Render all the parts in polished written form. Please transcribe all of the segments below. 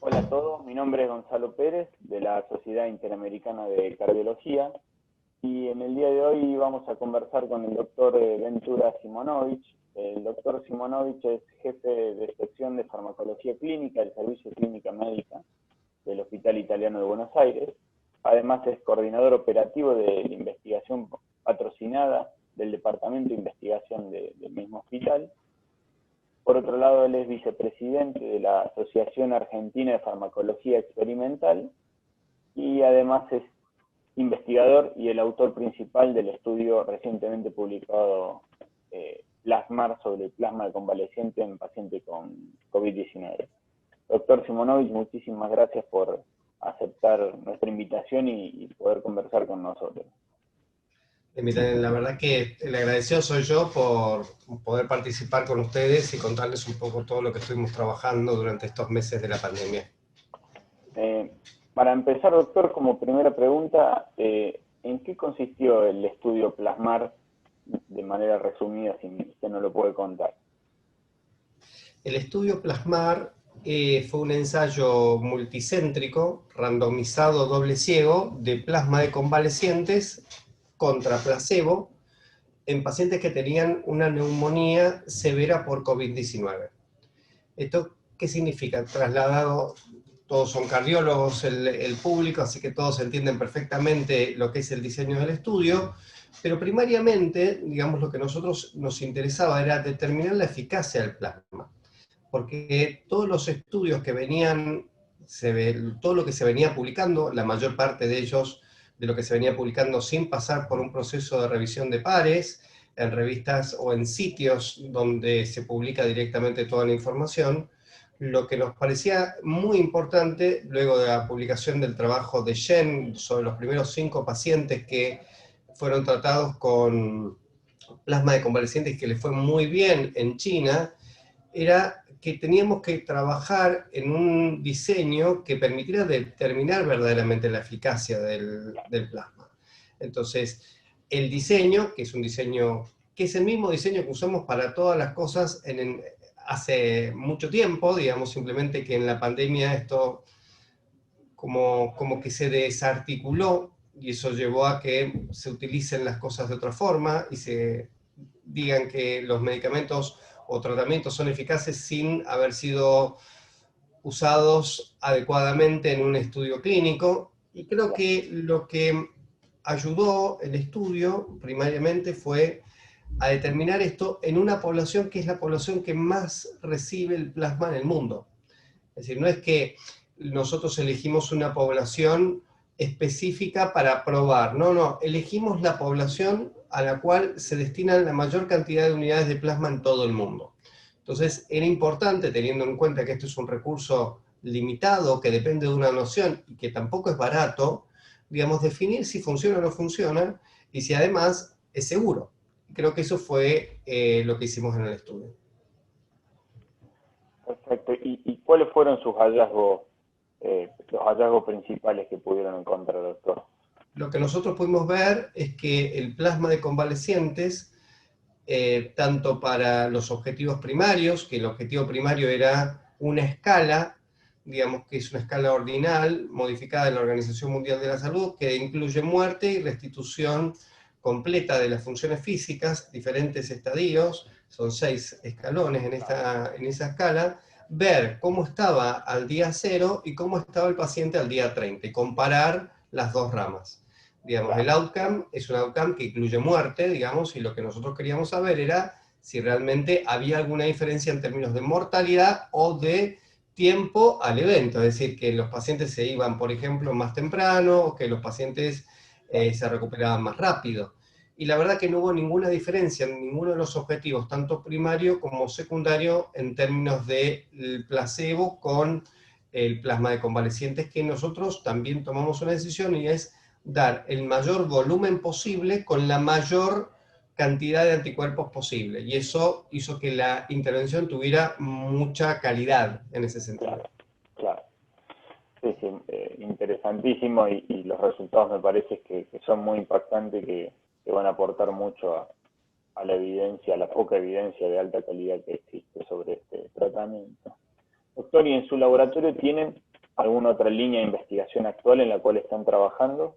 Hola a todos, mi nombre es Gonzalo Pérez de la Sociedad Interamericana de Cardiología y en el día de hoy vamos a conversar con el doctor Ventura Simonovic. El doctor Simonovic es jefe de sección de farmacología clínica del Servicio de Clínica Médica del Hospital Italiano de Buenos Aires. Además es coordinador operativo de la investigación patrocinada del Departamento de Investigación del mismo hospital. Por otro lado, él es vicepresidente de la Asociación Argentina de Farmacología Experimental y además es investigador y el autor principal del estudio recientemente publicado Plasmar sobre el plasma de convaleciente en paciente con COVID-19. Doctor Simonovic, muchísimas gracias por aceptar nuestra invitación y poder conversar con nosotros. La verdad que el agradecido soy yo por poder participar con ustedes y contarles un poco todo lo que estuvimos trabajando durante estos meses de la pandemia. Para empezar, doctor, como primera pregunta, ¿en qué consistió el estudio Plasmar de manera resumida, si usted no lo puede contar? El estudio Plasmar fue un ensayo multicéntrico, randomizado doble ciego, de plasma de convalecientes contra placebo en pacientes que tenían una neumonía severa por COVID-19. ¿Esto qué significa? Trasladado, todos son cardiólogos el público, así que todos entienden perfectamente lo que es el diseño del estudio, pero primariamente, digamos, lo que a nosotros nos interesaba era determinar la eficacia del plasma, porque todos los estudios que venían, todo lo que se venía publicando, la mayor parte de ellos, de lo que se venía publicando sin pasar por un proceso de revisión de pares, en revistas o en sitios donde se publica directamente toda la información, lo que nos parecía muy importante, luego de la publicación del trabajo de Shen sobre los primeros 5 pacientes que fueron tratados con plasma de convalecientes que les fue muy bien en China, era que teníamos que trabajar en un diseño que permitiera determinar verdaderamente la eficacia del plasma. Entonces, el diseño, que es un diseño, que es el mismo diseño que usamos para todas las cosas hace mucho tiempo, digamos, simplemente que en la pandemia esto como que se desarticuló y eso llevó a que se utilicen las cosas de otra forma y se digan que los medicamentos o tratamientos son eficaces sin haber sido usados adecuadamente en un estudio clínico. Y creo que lo que ayudó el estudio primariamente fue a determinar esto en una población que es la población que más recibe el plasma en el mundo. Es decir, no es que nosotros elegimos una población específica para probar, no, elegimos la población a la cual se destinan la mayor cantidad de unidades de plasma en todo el mundo. Entonces era importante, teniendo en cuenta que esto es un recurso limitado, que depende de una noción y que tampoco es barato, digamos, definir si funciona o no funciona y si además es seguro. Creo que eso fue lo que hicimos en el estudio. Perfecto. ¿Y cuáles fueron sus hallazgos, los hallazgos principales que pudieron encontrar, doctor? Lo que nosotros pudimos ver es que el plasma de convalecientes, tanto para los objetivos primarios, que el objetivo primario era una escala, digamos que es una escala ordinal, modificada en la Organización Mundial de la Salud, que incluye muerte y restitución completa de las funciones físicas, diferentes estadios, son 6 escalones en esa escala, ver cómo estaba al día 0 y cómo estaba el paciente al día 30, y comparar las dos ramas. Digamos, el outcome es un outcome que incluye muerte, digamos, y lo que nosotros queríamos saber era si realmente había alguna diferencia en términos de mortalidad o de tiempo al evento, es decir, que los pacientes se iban, por ejemplo, más temprano, o que los pacientes se recuperaban más rápido. Y la verdad que no hubo ninguna diferencia en ninguno de los objetivos, tanto primario como secundario, en términos del placebo con el plasma de convalecientes, que nosotros también tomamos una decisión y es dar el mayor volumen posible con la mayor cantidad de anticuerpos posible. Y eso hizo que la intervención tuviera mucha calidad en ese sentido. Claro, claro. Sí, sí, interesantísimo y los resultados me parece que son muy impactantes y que van a aportar mucho a la evidencia, a la poca evidencia de alta calidad que existe sobre este tratamiento. Doctor, ¿y en su laboratorio tienen alguna otra línea de investigación actual en la cual están trabajando?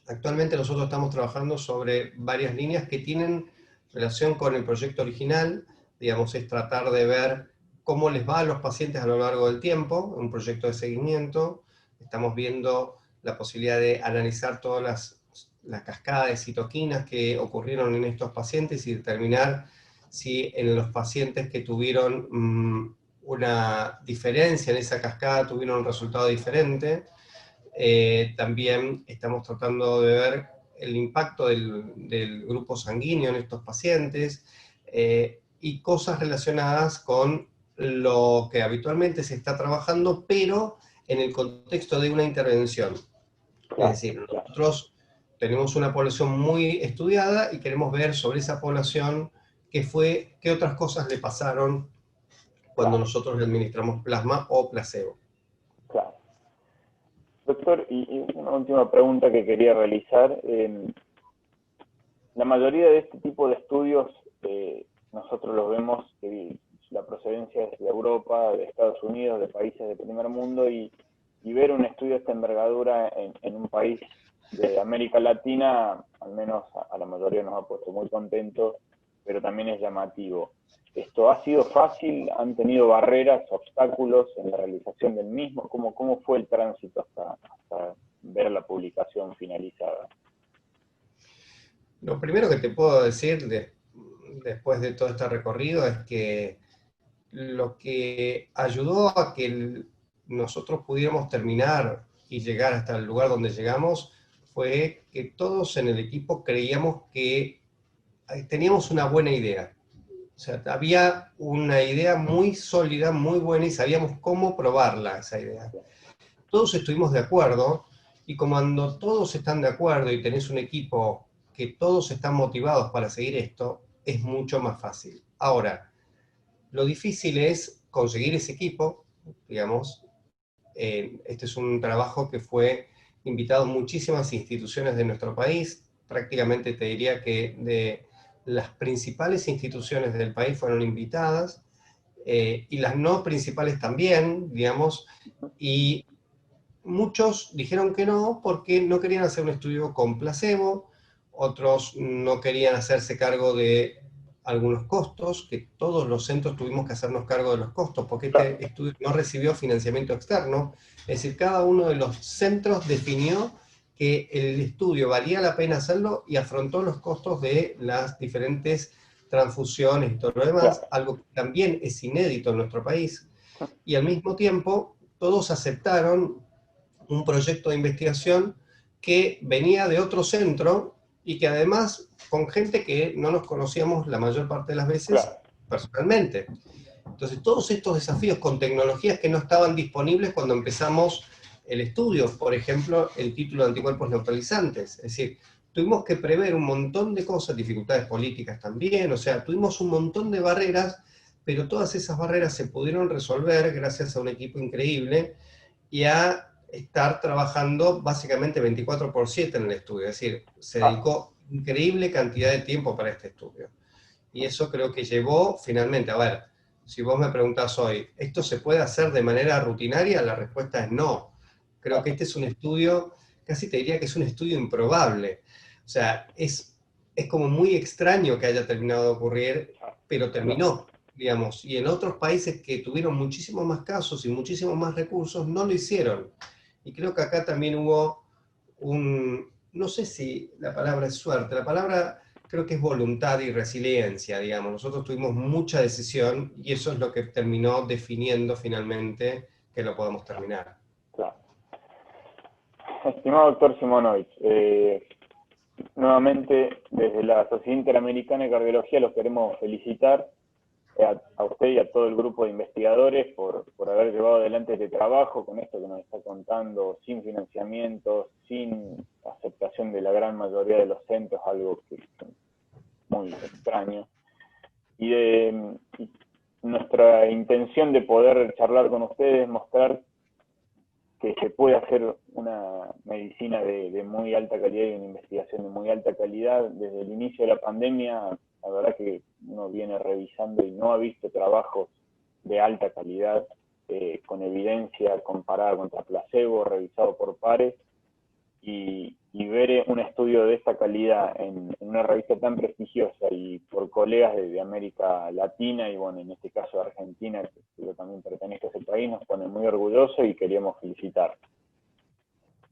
Actualmente nosotros estamos trabajando sobre varias líneas que tienen relación con el proyecto original, digamos, es tratar de ver cómo les va a los pacientes a lo largo del tiempo, un proyecto de seguimiento. Estamos viendo la posibilidad de analizar todas las cascadas de citoquinas que ocurrieron en estos pacientes y determinar si en los pacientes que tuvieron una diferencia en esa cascada tuvieron un resultado diferente. También estamos tratando de ver el impacto del grupo sanguíneo en estos pacientes y cosas relacionadas con lo que habitualmente se está trabajando, pero en el contexto de una intervención. Es Claro, decir, claro. nosotros tenemos una población muy estudiada y queremos ver sobre esa población qué otras cosas le pasaron cuando Claro, nosotros le administramos plasma o placebo. claro. Doctor, y una última pregunta que quería realizar. La mayoría de este tipo de estudios nosotros los vemos que la procedencia es de Europa, de Estados Unidos, de países de primer mundo, y ver un estudio de esta envergadura en un país de América Latina, al menos a la mayoría nos ha puesto muy contentos, pero también es llamativo. ¿Esto ha sido fácil? ¿Han tenido barreras, obstáculos en la realización del mismo? ¿Cómo fue el tránsito hasta ver la publicación finalizada? Lo primero que te puedo decir después de todo este recorrido es que lo que ayudó a que nosotros pudiéramos terminar y llegar hasta el lugar donde llegamos fue que todos en el equipo creíamos que teníamos una buena idea. O sea, había una idea muy sólida, muy buena y sabíamos cómo probarla, esa idea. Todos estuvimos de acuerdo y como cuando todos están de acuerdo y tenés un equipo que todos están motivados para seguir esto, es mucho más fácil. Ahora, lo difícil es conseguir ese equipo, digamos. Este es un trabajo que fue invitado a muchísimas instituciones de nuestro país, prácticamente te diría que de las principales instituciones del país fueron invitadas, y las no principales también, digamos, y muchos dijeron que no porque no querían hacer un estudio con placebo, otros no querían hacerse cargo de algunos costos, que todos los centros tuvimos que hacernos cargo de los costos, porque Claro, este estudio no recibió financiamiento externo, es decir, cada uno de los centros definió que el estudio valía la pena hacerlo y afrontó los costos de las diferentes transfusiones y todo lo demás, claro, algo que también es inédito en nuestro país, y al mismo tiempo todos aceptaron un proyecto de investigación que venía de otro centro y que además con gente que no nos conocíamos la mayor parte de las veces claro. personalmente. Entonces, todos estos desafíos con tecnologías que no estaban disponibles cuando empezamos el estudio, por ejemplo, el título de anticuerpos neutralizantes, es decir, tuvimos que prever un montón de cosas, dificultades políticas también, o sea, tuvimos un montón de barreras, pero todas esas barreras se pudieron resolver gracias a un equipo increíble y a estar trabajando básicamente 24/7 en el estudio, es decir, se Ah, dedicó increíble cantidad de tiempo para este estudio. Y eso creo que llevó finalmente, a ver, si vos me preguntás hoy, ¿esto se puede hacer de manera rutinaria? La respuesta es no. Creo que ah, este es un estudio, casi te diría que es un estudio improbable. O sea, es como muy extraño que haya terminado de ocurrir, ah, pero claro. terminó, digamos. Y en otros países que tuvieron muchísimos más casos y muchísimos más recursos, no lo hicieron. Y creo que acá también hubo no sé si la palabra es suerte, la palabra creo que es voluntad y resiliencia, digamos. Nosotros tuvimos mucha decisión y eso es lo que terminó definiendo finalmente que lo podamos terminar. Claro. Estimado doctor Simonovich, nuevamente desde la Sociedad Interamericana de Cardiología los queremos felicitar a usted y a todo el grupo de investigadores por haber llevado adelante este trabajo con esto que nos está contando, sin financiamiento, sin aceptación de la gran mayoría de los centros, algo que es muy extraño. Y nuestra intención de poder charlar con ustedes, mostrar que se puede hacer una medicina de muy alta calidad y una investigación de muy alta calidad. Desde el inicio de la pandemia, la verdad que uno viene revisando y no ha visto trabajos de alta calidad, con evidencia comparada contra placebo, revisado por pares, y ver un estudio de esta calidad en una revista tan prestigiosa y por colegas de América Latina y bueno, en este caso de Argentina, que yo también pertenezco a ese país, nos pone muy orgullosos y queríamos felicitar.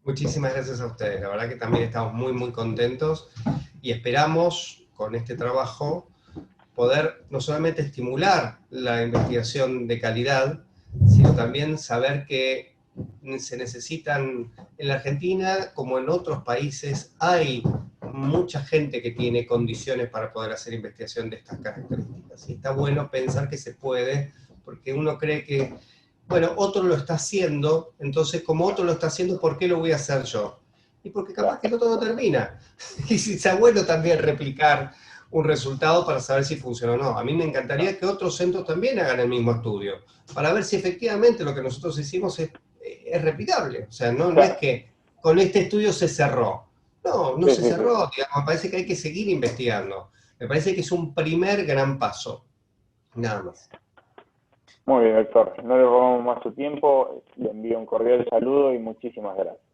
Muchísimas gracias a ustedes, la verdad que también estamos muy, muy contentos y esperamos con este trabajo poder no solamente estimular la investigación de calidad, sino también saber que se necesitan, en la Argentina como en otros países, hay mucha gente que tiene condiciones para poder hacer investigación de estas características. Y está bueno pensar que se puede, porque uno cree que, bueno, otro lo está haciendo, entonces como otro lo está haciendo, ¿por qué lo voy a hacer yo? Y porque capaz que el otro no termina. Y si está bueno también replicar un resultado para saber si funciona o no. A mí me encantaría que otros centros también hagan el mismo estudio, para ver si efectivamente lo que nosotros hicimos es replicable. O sea, no es que con este estudio se cerró. No, no Sí, se sí, sí. cerró. Digamos, me parece que hay que seguir investigando. Me parece que es un primer gran paso. Nada más. Muy bien, doctor. No le robamos más su tiempo. Le envío un cordial saludo y muchísimas gracias.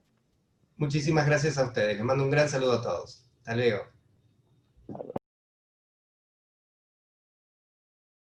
Muchísimas gracias a ustedes. Les mando un gran saludo a todos. Hasta luego.